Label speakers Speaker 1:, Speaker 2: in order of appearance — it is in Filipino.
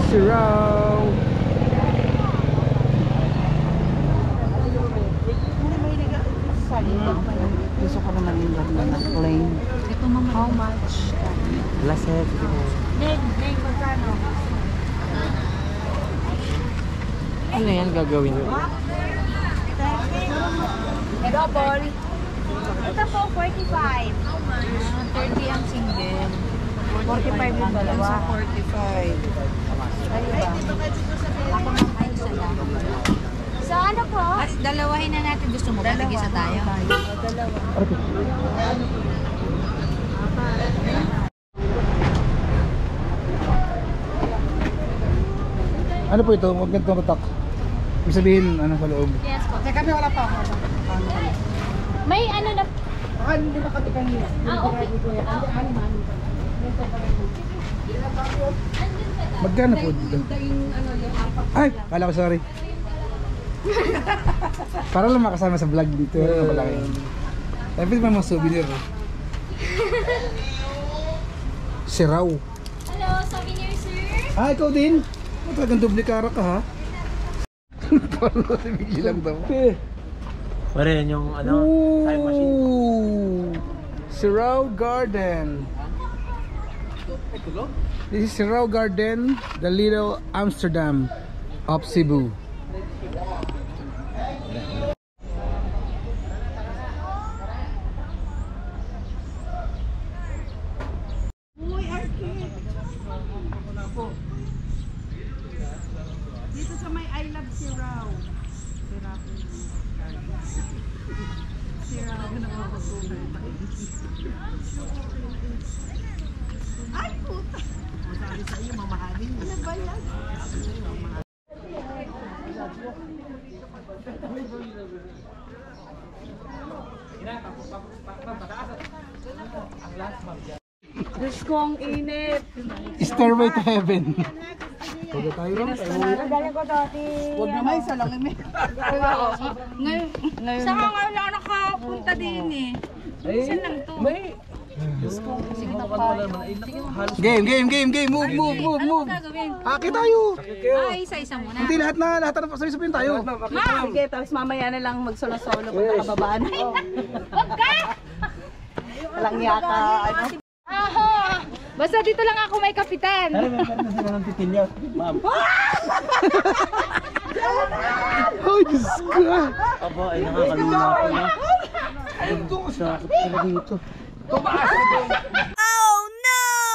Speaker 1: Siraw.
Speaker 2: Gusto ko naman yung plain.
Speaker 3: Ito mama. How much?
Speaker 1: Lasek.
Speaker 3: Neng, magkano?
Speaker 1: Ano yan gagawin nyo?
Speaker 3: Double. Ito po, 45. 30 ang single. 45 yung dalawa.
Speaker 2: Sa 45.
Speaker 3: Ay, ako mang ay isa lang. So ano po? At dalawahin na natin. Gusto mo ba tig-isa tayo?
Speaker 2: Dalawa.
Speaker 1: Ano po ito? Huwag ganitong tatak. Ibig sabihin, ano sa loob?
Speaker 3: Yes po.
Speaker 2: Teka, kami wala pa ako.
Speaker 3: May ano na...
Speaker 2: Baka hindi na kami kanina.
Speaker 3: okay.
Speaker 1: Magkano po dito? Ay! Kala ko sorry. Para lang makasama sa vlog dito. Tapi may mga souvenir. Siraw.
Speaker 3: Hello, souvenir sir.
Speaker 1: Ah, ikaw din? Talagang doble kara ka ha? Paano si Biggie lang daw?
Speaker 4: Pare, yan yung ano, time machine.
Speaker 1: Siraw Garden. This is Siraw Garden, the little Amsterdam of Cebu.
Speaker 2: Dito sa may I love Siraw. Siraw na nakakasunan. Ay, puta! Sabi sa iyo, mamahalin. Ano ba yan? Diyos ko, ang init.
Speaker 1: Stairway to Heaven. Huwag tayo rin.
Speaker 3: Dala ko dati.
Speaker 2: Huwag naman, isa lang yung
Speaker 3: Ngayon. Saka nga lang nakapunta din eh. Isa lang to.
Speaker 1: Game. Move.
Speaker 3: Ano gagawin?
Speaker 1: Aki tayo.
Speaker 3: Isa-isa muna.
Speaker 1: Hindi lahat na sabay-sabay tayo.
Speaker 2: Sige, tapos mamaya na lang mag-solo-solo pag nakababaan.
Speaker 3: Huwag ka!
Speaker 2: Walang yaka, ano.
Speaker 3: Aho! Basta dito lang ako may kapitan.
Speaker 4: Pare, meron na sila ng titilya. Ma'am.
Speaker 1: Oh, Diyos ko.
Speaker 4: Aba, ay nakakalula ko na. Sakit pala dito.
Speaker 3: Oh no!